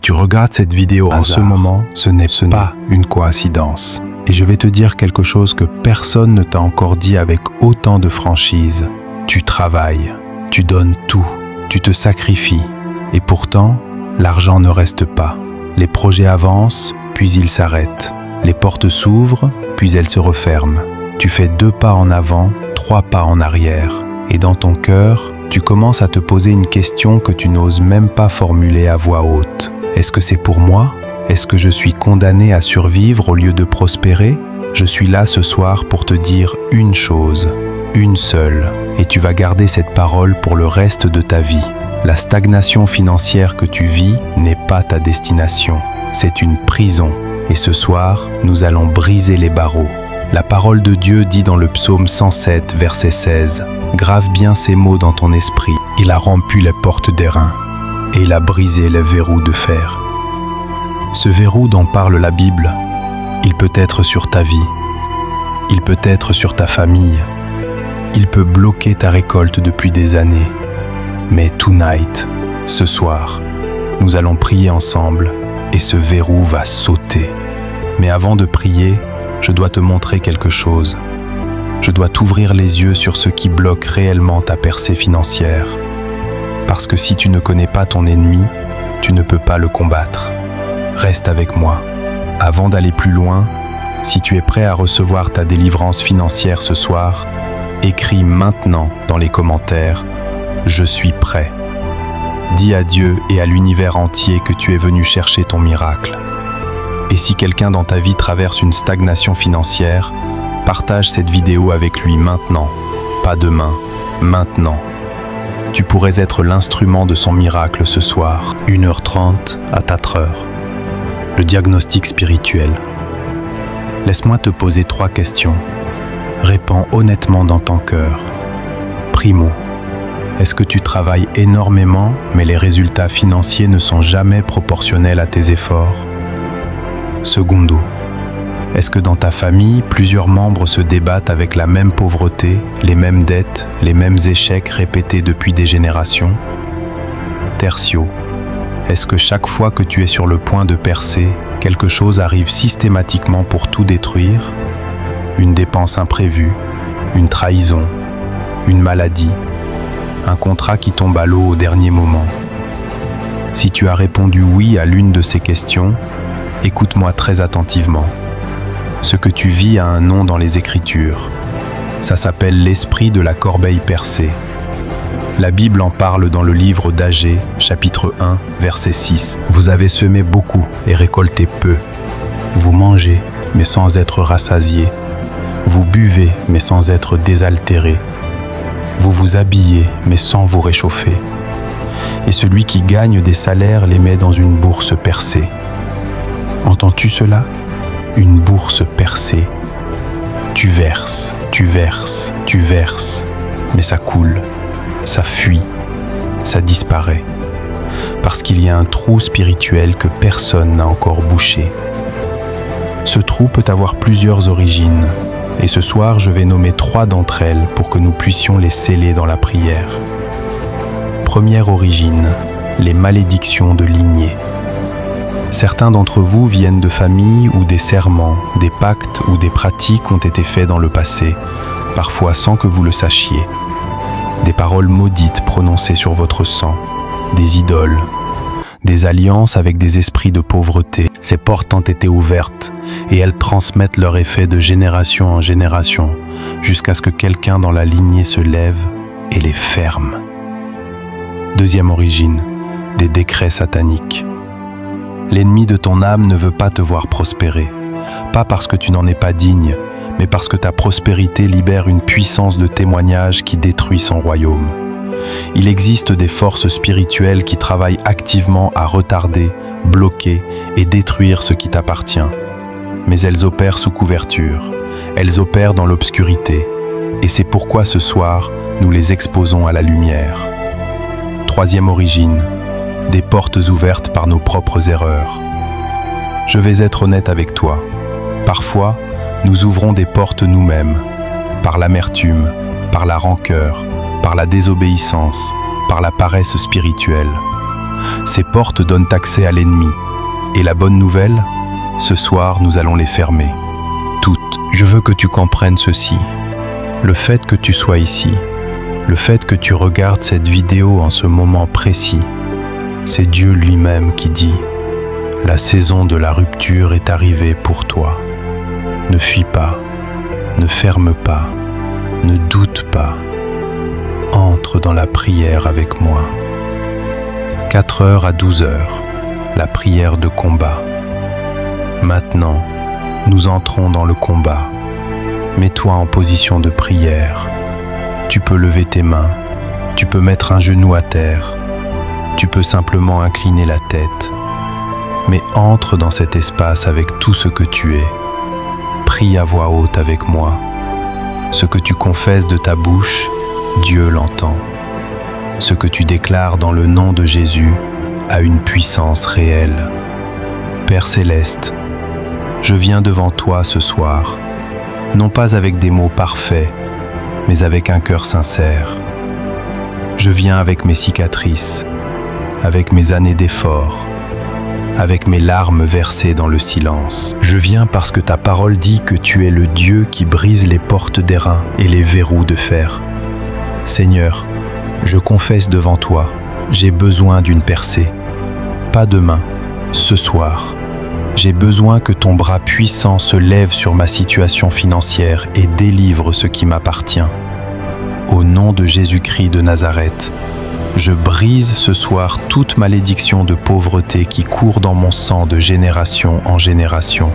tu regardes cette vidéo en ce moment, ce n'est pas une coïncidence. Et je vais te dire quelque chose que personne ne t'a encore dit avec autant de franchise. Tu travailles, tu donnes tout, tu te sacrifies. Et pourtant, l'argent ne reste pas. Les projets avancent, puis ils s'arrêtent. Les portes s'ouvrent, puis elles se referment. Tu fais 2 pas en avant, 3 pas en arrière. Et dans ton cœur, tu commences à te poser une question que tu n'oses même pas formuler à voix haute. Est-ce que c'est pour moi ? Est-ce que je suis condamné à survivre au lieu de prospérer ? Je suis là ce soir pour te dire une chose, une seule, et tu vas garder cette parole pour le reste de ta vie. La stagnation financière que tu vis n'est pas ta destination, c'est une prison. Et ce soir, nous allons briser les barreaux. La parole de Dieu dit dans le psaume 107, verset 16, « Grave bien ces mots dans ton esprit. Il a rompu les portes d'airain et il a brisé les verrous de fer. » Ce verrou dont parle la Bible, il peut être sur ta vie, il peut être sur ta famille, il peut bloquer ta récolte depuis des années. Mais tonight, ce soir, nous allons prier ensemble et ce verrou va sauter. Mais avant de prier, je dois te montrer quelque chose. Je dois t'ouvrir les yeux sur ce qui bloque réellement ta percée financière. Parce que si tu ne connais pas ton ennemi, tu ne peux pas le combattre. Reste avec moi. Avant d'aller plus loin, si tu es prêt à recevoir ta délivrance financière ce soir, écris maintenant dans les commentaires « Je suis prêt ». Dis à Dieu et à l'univers entier que tu es venu chercher ton miracle. Et si quelqu'un dans ta vie traverse une stagnation financière, partage cette vidéo avec lui maintenant, pas demain, maintenant. Tu pourrais être l'instrument de son miracle ce soir. 1h30 à 4h. Le diagnostic spirituel. Laisse-moi te poser 3 questions. Réponds honnêtement dans ton cœur. Primo, est-ce que tu travailles énormément, mais les résultats financiers ne sont jamais proportionnels à tes efforts ? Secondo, est-ce que dans ta famille, plusieurs membres se débattent avec la même pauvreté, les mêmes dettes, les mêmes échecs répétés depuis des générations ? Tertio, est-ce que chaque fois que tu es sur le point de percer, quelque chose arrive systématiquement pour tout détruire ? Une dépense imprévue, une trahison, une maladie, un contrat qui tombe à l'eau au dernier moment. Si tu as répondu oui à l'une de ces questions, écoute-moi très attentivement. Ce que tu vis a un nom dans les Écritures. Ça s'appelle l'esprit de la corbeille percée. La Bible en parle dans le livre d'Agée, chapitre 1, verset 6. Vous avez semé beaucoup et récolté peu. Vous mangez, mais sans être rassasiés. Vous buvez, mais sans être désaltérés. Vous vous habillez, mais sans vous réchauffer. Et celui qui gagne des salaires les met dans une bourse percée. Entends-tu cela ? Une bourse percée. Tu verses, tu verses, tu verses, mais ça coule, ça fuit, ça disparaît. Parce qu'il y a un trou spirituel que personne n'a encore bouché. Ce trou peut avoir plusieurs origines, et ce soir je vais nommer 3 d'entre elles pour que nous puissions les sceller dans la prière. Première origine, les malédictions de lignée. Certains d'entre vous viennent de familles où des serments, des pactes ou des pratiques ont été faits dans le passé, parfois sans que vous le sachiez. Des paroles maudites prononcées sur votre sang, des idoles, des alliances avec des esprits de pauvreté. Ces portes ont été ouvertes et elles transmettent leur effet de génération en génération jusqu'à ce que quelqu'un dans la lignée se lève et les ferme. Deuxième origine, des décrets sataniques. L'ennemi de ton âme ne veut pas te voir prospérer, pas parce que tu n'en es pas digne, mais parce que ta prospérité libère une puissance de témoignage qui détruit son royaume. Il existe des forces spirituelles qui travaillent activement à retarder, bloquer et détruire ce qui t'appartient. Mais elles opèrent sous couverture, elles opèrent dans l'obscurité, et c'est pourquoi ce soir, nous les exposons à la lumière. Troisième origine, des portes ouvertes par nos propres erreurs. Je vais être honnête avec toi. Parfois, nous ouvrons des portes nous-mêmes, par l'amertume, par la rancœur, par la désobéissance, par la paresse spirituelle. Ces portes donnent accès à l'ennemi. Et la bonne nouvelle, ce soir, nous allons les fermer. Toutes. Je veux que tu comprennes ceci. Le fait que tu sois ici, le fait que tu regardes cette vidéo en ce moment précis, c'est Dieu lui-même qui dit « La saison de la rupture est arrivée pour toi. Ne fuis pas, ne ferme pas, ne doute pas. Entre dans la prière avec moi. » 4h à 12h, la prière de combat. Maintenant, nous entrons dans le combat. Mets-toi en position de prière. Tu peux lever tes mains, tu peux mettre un genou à terre, tu peux simplement incliner la tête. Mais entre dans cet espace avec tout ce que tu es. Prie à voix haute avec moi. Ce que tu confesses de ta bouche, Dieu l'entend. Ce que tu déclares dans le nom de Jésus a une puissance réelle. Père céleste, je viens devant toi ce soir, non pas avec des mots parfaits, mais avec un cœur sincère. Je viens avec mes cicatrices, avec mes années d'efforts, avec mes larmes versées dans le silence. Je viens parce que ta parole dit que tu es le Dieu qui brise les portes d'airain et les verrous de fer. Seigneur, je confesse devant toi, j'ai besoin d'une percée. Pas demain, ce soir. J'ai besoin que ton bras puissant se lève sur ma situation financière et délivre ce qui m'appartient. Au nom de Jésus-Christ de Nazareth, je brise ce soir toute malédiction de pauvreté qui court dans mon sang de génération en génération.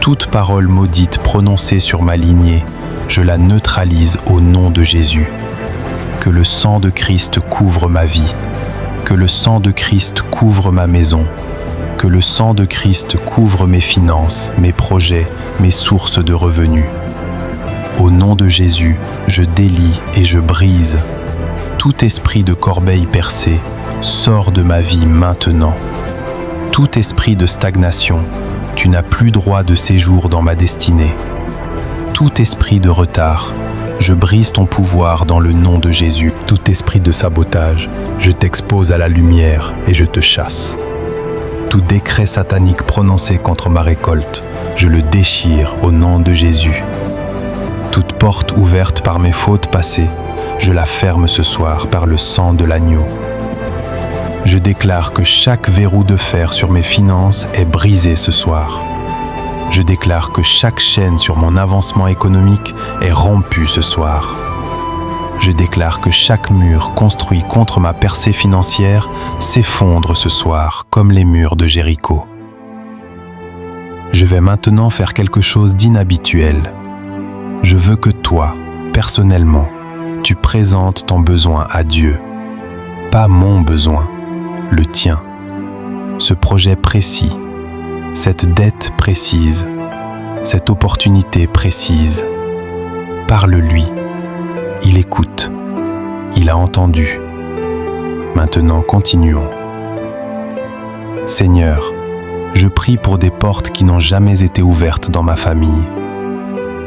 Toute parole maudite prononcée sur ma lignée, je la neutralise au nom de Jésus. Que le sang de Christ couvre ma vie, que le sang de Christ couvre ma maison, que le sang de Christ couvre mes finances, mes projets, mes sources de revenus. Au nom de Jésus, je délie et je brise. Tout esprit de corbeille percée sort de ma vie maintenant. Tout esprit de stagnation, tu n'as plus droit de séjour dans ma destinée. Tout esprit de retard, je brise ton pouvoir dans le nom de Jésus. Tout esprit de sabotage, je t'expose à la lumière et je te chasse. Tout décret satanique prononcé contre ma récolte, je le déchire au nom de Jésus. Toute porte ouverte par mes fautes passées, je la ferme ce soir par le sang de l'agneau. Je déclare que chaque verrou de fer sur mes finances est brisé ce soir. Je déclare que chaque chaîne sur mon avancement économique est rompue ce soir. Je déclare que chaque mur construit contre ma percée financière s'effondre ce soir, comme les murs de Jéricho. Je vais maintenant faire quelque chose d'inhabituel. Je veux que toi, personnellement, tu présentes ton besoin à Dieu. Pas mon besoin, le tien. Ce projet précis, cette dette précise, cette opportunité précise. Parle-lui. Il écoute. Il a entendu. Maintenant, continuons. Seigneur, je prie pour des portes qui n'ont jamais été ouvertes dans ma famille.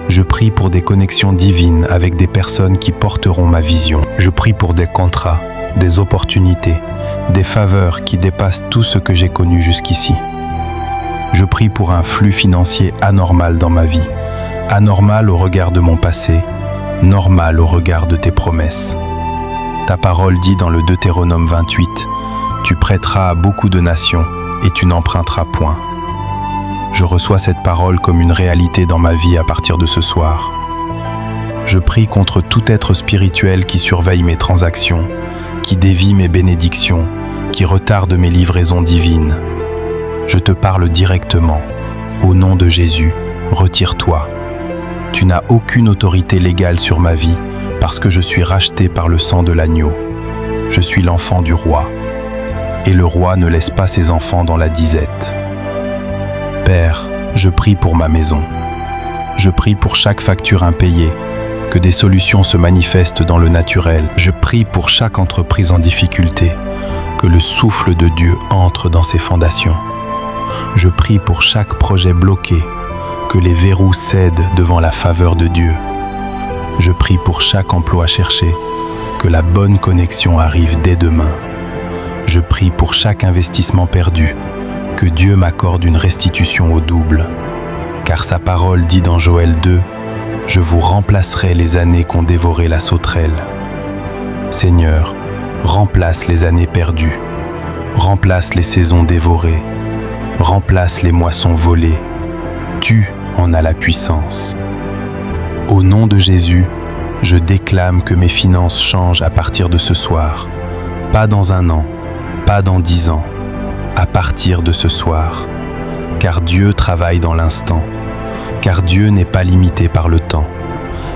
Je prie pour des connexions divines avec des personnes qui porteront ma vision. Je prie pour des contrats, des opportunités, des faveurs qui dépassent tout ce que j'ai connu jusqu'ici. Je prie pour un flux financier anormal dans ma vie, anormal au regard de mon passé, normal au regard de tes promesses. Ta parole dit dans le Deutéronome 28, « Tu prêteras à beaucoup de nations et tu n'emprunteras point. » Je reçois cette parole comme une réalité dans ma vie à partir de ce soir. Je prie contre tout être spirituel qui surveille mes transactions, qui dévie mes bénédictions, qui retarde mes livraisons divines. Je te parle directement. Au nom de Jésus, retire-toi. Tu n'as aucune autorité légale sur ma vie parce que je suis racheté par le sang de l'agneau. Je suis l'enfant du roi. Et le roi ne laisse pas ses enfants dans la disette. Père, je prie pour ma maison. Je prie pour chaque facture impayée, que des solutions se manifestent dans le naturel. Je prie pour chaque entreprise en difficulté, que le souffle de Dieu entre dans ses fondations. Je prie pour chaque projet bloqué, que les verrous cèdent devant la faveur de Dieu. Je prie pour chaque emploi cherché, que la bonne connexion arrive dès demain. je prie pour chaque investissement perdu, que Dieu m'accorde une restitution au double. Car sa parole dit dans Joël 2, « Je vous remplacerai les années qu'ont dévoré la sauterelle. » Seigneur, remplace les années perdues, remplace les saisons dévorées, remplace les moissons volées. Tu en as la puissance. Au nom de Jésus, je déclame que mes finances changent à partir de ce soir. Pas dans 1 an, pas dans 10 ans, à partir de ce soir. Car Dieu travaille dans l'instant, car Dieu n'est pas limité par le temps,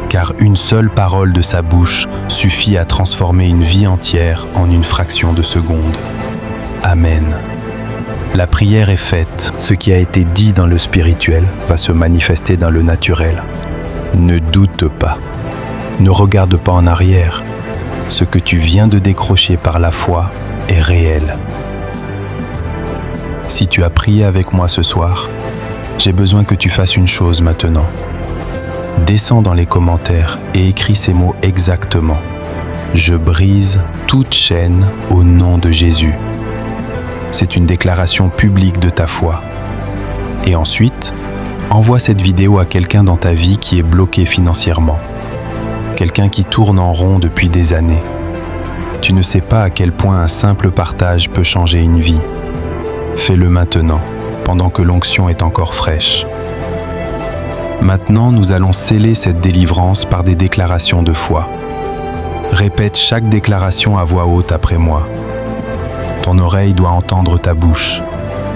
car une seule parole de sa bouche suffit à transformer une vie entière en une fraction de seconde. Amen. La prière est faite. Ce qui a été dit dans le spirituel va se manifester dans le naturel. Ne doute pas. Ne regarde pas en arrière. Ce que tu viens de décrocher par la foi est réel. Si tu as prié avec moi ce soir, j'ai besoin que tu fasses une chose maintenant. Descends dans les commentaires et écris ces mots exactement. Je brise toute chaîne au nom de Jésus. C'est une déclaration publique de ta foi. Et ensuite, envoie cette vidéo à quelqu'un dans ta vie qui est bloqué financièrement. Quelqu'un qui tourne en rond depuis des années. Tu ne sais pas à quel point un simple partage peut changer une vie. Fais-le maintenant, pendant que l'onction est encore fraîche. Maintenant, nous allons sceller cette délivrance par des déclarations de foi. Répète chaque déclaration à voix haute après moi. Ton oreille doit entendre ta bouche.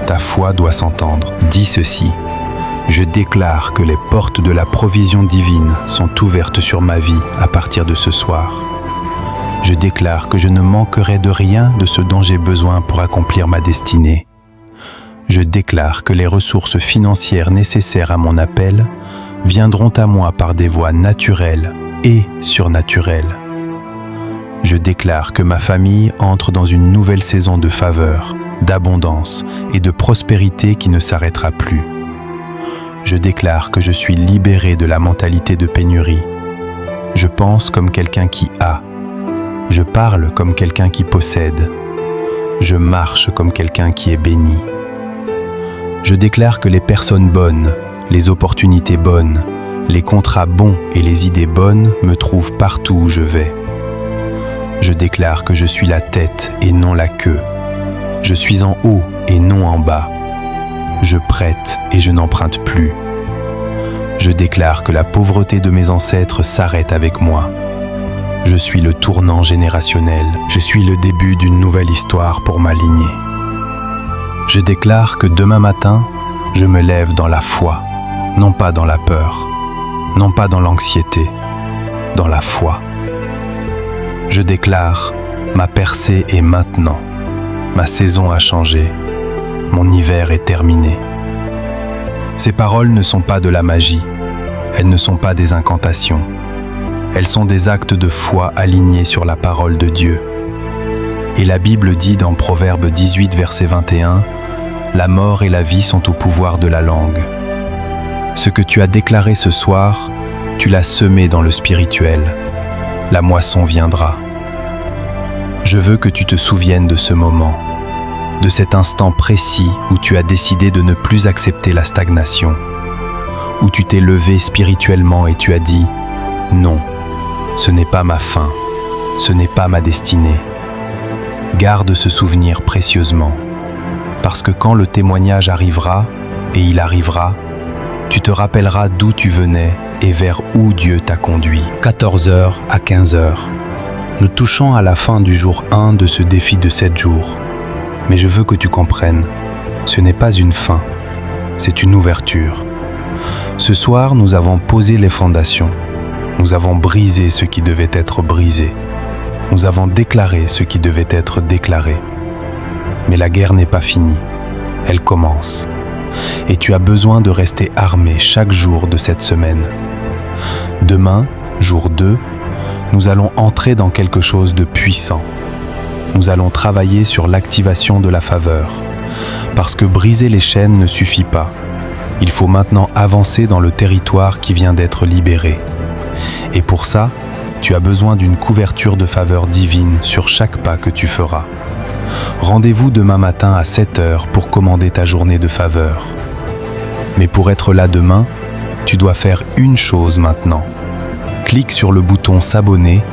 Ta foi doit s'entendre. Dis ceci. Je déclare que les portes de la provision divine sont ouvertes sur ma vie à partir de ce soir. Je déclare que je ne manquerai de rien de ce dont j'ai besoin pour accomplir ma destinée. Je déclare que les ressources financières nécessaires à mon appel viendront à moi par des voies naturelles et surnaturelles. Je déclare que ma famille entre dans une nouvelle saison de faveur, d'abondance et de prospérité qui ne s'arrêtera plus. Je déclare que je suis libéré de la mentalité de pénurie. Je pense comme quelqu'un qui a. Je parle comme quelqu'un qui possède. Je marche comme quelqu'un qui est béni. Je déclare que les personnes bonnes, les opportunités bonnes, les contrats bons et les idées bonnes me trouvent partout où je vais. Je déclare que je suis la tête et non la queue. Je suis en haut et non en bas. Je prête et je n'emprunte plus. Je déclare que la pauvreté de mes ancêtres s'arrête avec moi. Je suis le tournant générationnel. Je suis le début d'une nouvelle histoire pour ma lignée. Je déclare que demain matin, je me lève dans la foi, non pas dans la peur, non pas dans l'anxiété, dans la foi. Je déclare, ma percée est maintenant, ma saison a changé, mon hiver est terminé. Ces paroles ne sont pas de la magie, elles ne sont pas des incantations, elles sont des actes de foi alignés sur la parole de Dieu. Et la Bible dit dans Proverbe 18, verset 21, « La mort et la vie sont au pouvoir de la langue. » Ce que tu as déclaré ce soir, tu l'as semé dans le spirituel. La moisson viendra. Je veux que tu te souviennes de ce moment, de cet instant précis où tu as décidé de ne plus accepter la stagnation, où tu t'es levé spirituellement et tu as dit « Non, ce n'est pas ma fin, ce n'est pas ma destinée. » Garde ce souvenir précieusement, parce que quand le témoignage arrivera, et il arrivera, tu te rappelleras d'où tu venais et vers où Dieu t'a conduit. 14h à 15h. Nous touchons à la fin du jour 1 de ce défi de 7 jours. Mais je veux que tu comprennes, ce n'est pas une fin, c'est une ouverture. Ce soir, nous avons posé les fondations. Nous avons brisé ce qui devait être brisé. Nous avons déclaré ce qui devait être déclaré. Mais la guerre n'est pas finie, elle commence. Et tu as besoin de rester armé chaque jour de cette semaine. Demain, jour 2, nous allons entrer dans quelque chose de puissant. Nous allons travailler sur l'activation de la faveur. Parce que briser les chaînes ne suffit pas. Il faut maintenant avancer dans le territoire qui vient d'être libéré. Et pour ça, tu as besoin d'une couverture de faveur divine sur chaque pas que tu feras. Rendez-vous demain matin à 7 heures pour commander ta journée de faveur. Mais pour être là demain, tu dois faire une chose maintenant. Clique sur le bouton s'abonner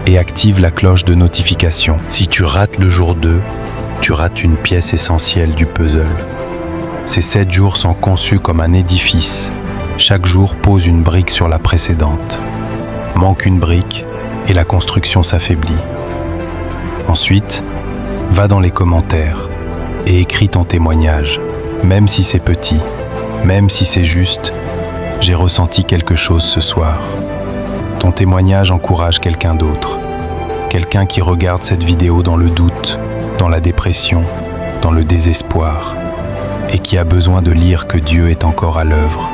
et active la cloche de notification. Si tu rates le jour 2, tu rates une pièce essentielle du puzzle. Ces 7 jours sont conçus comme un édifice. Chaque jour pose une brique sur la précédente. Manque une brique et la construction s'affaiblit. Ensuite, va dans les commentaires et écris ton témoignage. Même si c'est petit, même si c'est juste, j'ai ressenti quelque chose ce soir. Ton témoignage encourage quelqu'un d'autre. Quelqu'un qui regarde cette vidéo dans le doute, dans la dépression, dans le désespoir, et qui a besoin de lire que Dieu est encore à l'œuvre.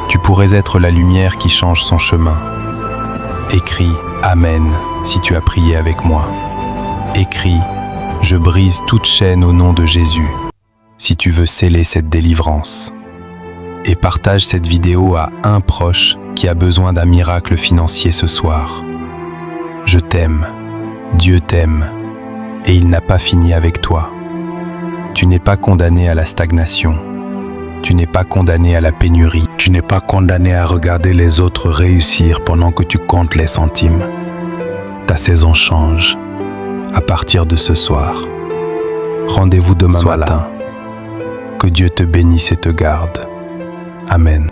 Tu pourrais être la lumière qui change son chemin. Écris « Amen » si tu as prié avec moi. Écris « Je brise toute chaîne au nom de Jésus » si tu veux sceller cette délivrance. Et partage cette vidéo à un proche qui a besoin d'un miracle financier ce soir. Je t'aime, Dieu t'aime, et il n'a pas fini avec toi. Tu n'es pas condamné à la stagnation. Tu n'es pas condamné à la pénurie. Tu n'es pas condamné à regarder les autres réussir pendant que tu comptes les centimes. Ta saison change à partir de ce soir. Rendez-vous demain matin. Que Dieu te bénisse et te garde. Amen.